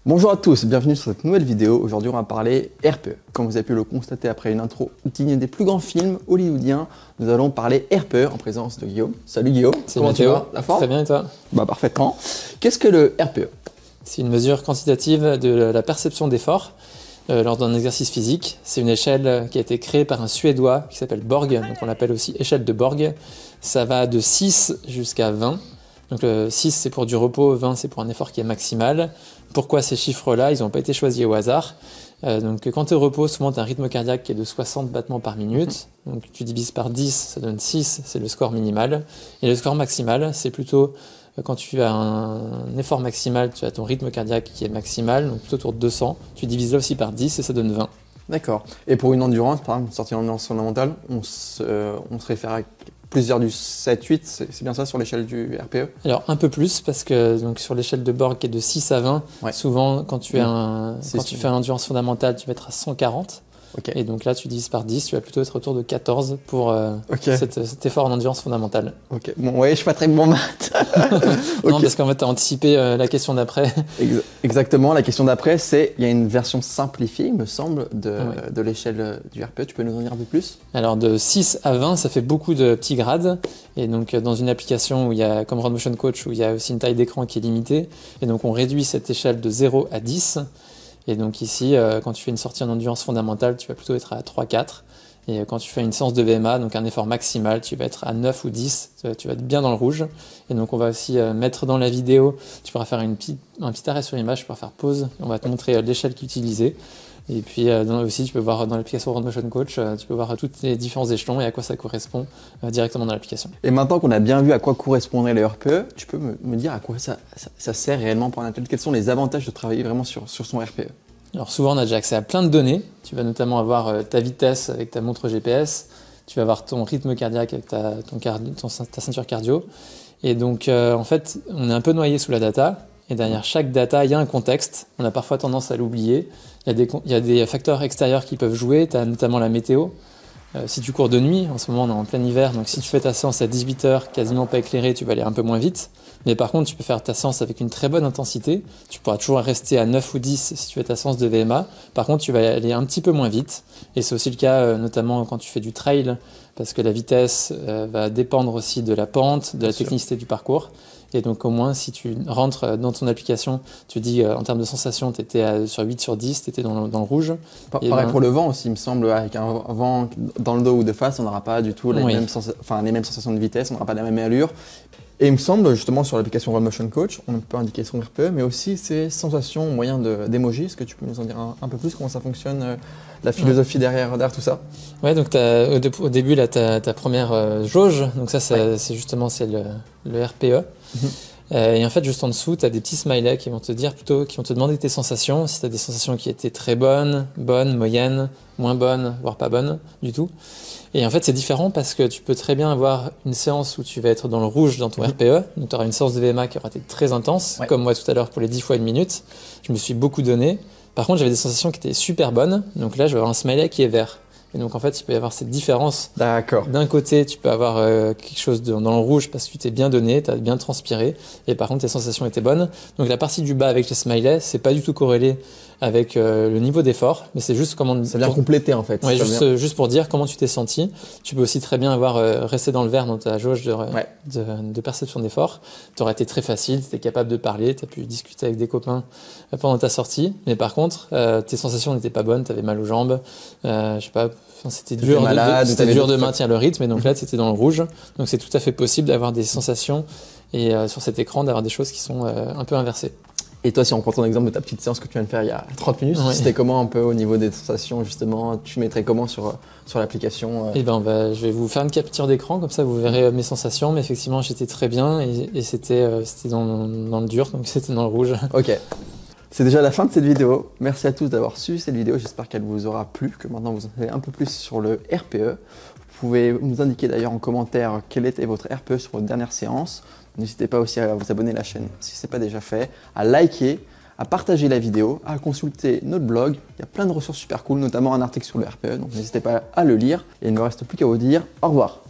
Bonjour à tous, bienvenue sur cette nouvelle vidéo. Aujourd'hui, on va parler RPE. Comme vous avez pu le constater après une intro digne des plus grands films hollywoodiens, nous allons parler RPE en présence de Guillaume. Salut Guillaume, comment tu vas? La forme? Très bien et toi? Parfaitement. Qu'est-ce que le RPE? C'est une mesure quantitative de la perception d'effort lors d'un exercice physique. C'est une échelle qui a été créée par un Suédois qui s'appelle Borg, donc on l'appelle aussi échelle de Borg. Ça va de 6 jusqu'à 20. Donc 6 c'est pour du repos, 20 c'est pour un effort qui est maximal. Pourquoi ces chiffres-là? Ils n'ont pas été choisis au hasard. Donc quand tu es au repos, souvent tu as un rythme cardiaque qui est de 60 battements par minute. Donc tu divises par 10, ça donne 6, c'est le score minimal. Et le score maximal, c'est plutôt quand tu as un effort maximal, tu as ton rythme cardiaque qui est maximal, donc plutôt autour de 200. Tu divises là aussi par 10 et ça donne 20. D'accord. Et pour une endurance, par exemple, une sortie d'endurance fondamentale, on se réfère à plusieurs du 7-8, c'est bien ça sur l'échelle du RPE? Alors un peu plus, parce que donc, sur l'échelle de Borg qui est de 6 à 20, souvent quand tu fais une endurance fondamentale, tu vas être à 140. Okay. Et donc là, tu divises par 10, tu vas plutôt être autour de 14 pour cet effort en endurance fondamentale. Ok, bon, ouais, je suis pas très bon maths. Non, parce qu'en fait, tu as anticipé la question d'après. Exactement, la question d'après, c'est, il y a une version simplifiée, il me semble, de l'échelle du RPE. Tu peux nous en dire un peu plus? Alors, de 6 à 20, ça fait beaucoup de petits grades. Et donc, dans une application où il y a, comme Road Motion Coach, où il y a aussi une taille d'écran qui est limitée. Et donc, on réduit cette échelle de 0 à 10. Et donc ici, quand tu fais une sortie en endurance fondamentale, tu vas plutôt être à 3-4. Et quand tu fais une séance de VMA, donc un effort maximal, tu vas être à 9 ou 10, tu vas être bien dans le rouge. Et donc on va aussi mettre dans la vidéo, tu pourras faire un petit arrêt sur l'image, tu pourras faire pause, on va te montrer l'échelle qu'utiliser. Et puis aussi, tu peux voir dans l'application Road Motion Coach, tu peux voir tous les différents échelons et à quoi ça correspond directement dans l'application. Et maintenant qu'on a bien vu à quoi correspondrait le RPE, tu peux me dire à quoi ça sert réellement pour un athlète? Quels sont les avantages de travailler vraiment sur son RPE? Alors souvent, on a déjà accès à plein de données. Tu vas notamment avoir ta vitesse avec ta montre GPS, tu vas avoir ton rythme cardiaque avec ta ceinture cardio. Et donc, en fait, on est un peu noyé sous la data. Et derrière chaque data, il y a un contexte. On a parfois tendance à l'oublier. Il y a des facteurs extérieurs qui peuvent jouer. Tu as notamment la météo. Si tu cours de nuit, en ce moment on est en plein hiver, donc si tu fais ta séance à 18 h, quasiment pas éclairé, tu vas aller un peu moins vite. Mais par contre, tu peux faire ta séance avec une très bonne intensité. Tu pourras toujours rester à 9 ou 10 si tu fais ta séance de VMA. Par contre, tu vas aller un petit peu moins vite. Et c'est aussi le cas notamment quand tu fais du trail, parce que la vitesse va dépendre aussi de la pente, de la technicité du parcours. Et donc au moins, si tu rentres dans ton application, tu dis en termes de sensation, tu étais sur 8 sur 10, tu étais dans le rouge. Pareil pour le vent aussi, il me semble, avec un vent dans le dos ou de face, on n'aura pas du tout les mêmes sensations de vitesse, on n'aura pas la même allure. Et il me semble, justement, sur l'application Road Motion Coach, on peut indiquer son RPE, mais aussi ses sensations au moyen d'emoji. Est-ce que tu peux nous en dire un peu plus comment ça fonctionne, la philosophie derrière tout ça? Ouais, donc au début, là, tu as ta première jauge. Donc ça, c'est le RPE. Et en fait, juste en dessous, tu as des petits smileys qui vont te demander tes sensations. Si tu as des sensations qui étaient très bonnes, moyennes, moins bonnes, voire pas bonnes du tout. Et en fait, c'est différent parce que tu peux très bien avoir une séance où tu vas être dans le rouge dans ton RPE. Donc, tu auras une séance de VMA qui aura été très intense, comme moi tout à l'heure pour les 10 fois 1 minute. Je me suis beaucoup donné. Par contre, j'avais des sensations qui étaient super bonnes. Donc là, je vais avoir un smiley qui est vert. Et donc en fait, il peut y avoir cette différence. D'accord. D'un côté, tu peux avoir quelque chose dans le rouge parce que tu t'es bien donné, tu as bien transpiré, et par contre tes sensations étaient bonnes. Donc la partie du bas avec les smileys, c'est pas du tout corrélé avec le niveau d'effort, mais c'est juste comment... Ça vient compléter en fait. Ouais, juste pour dire comment tu t'es senti. Tu peux aussi très bien avoir resté dans le vert dans ta jauge de perception d'effort. Tu aurais été très facile, tu étais capable de parler, tu as pu discuter avec des copains pendant ta sortie, mais par contre, tes sensations n'étaient pas bonnes, tu avais mal aux jambes, je sais pas, c'était dur de maintenir le rythme, et donc là, tu étais dans le rouge. Donc c'est tout à fait possible d'avoir des sensations et sur cet écran, d'avoir des choses qui sont un peu inversées. Et toi, si on prend ton exemple de ta petite séance que tu viens de faire il y a 30 minutes, c'était comment un peu au niveau des sensations justement? Tu mettrais comment sur l'application? Eh ben, je vais vous faire une capture d'écran, comme ça vous verrez mes sensations. Mais effectivement, j'étais très bien et c'était dans le dur, donc c'était dans le rouge. Ok. C'est déjà la fin de cette vidéo. Merci à tous d'avoir suivi cette vidéo. J'espère qu'elle vous aura plu, que maintenant vous en savez un peu plus sur le RPE. Vous pouvez nous indiquer d'ailleurs en commentaire quel était votre RPE sur votre dernière séance. N'hésitez pas aussi à vous abonner à la chaîne si ce n'est pas déjà fait, à liker, à partager la vidéo, à consulter notre blog. Il y a plein de ressources super cool, notamment un article sur le RPE, donc n'hésitez pas à le lire. Et il ne me reste plus qu'à vous dire au revoir.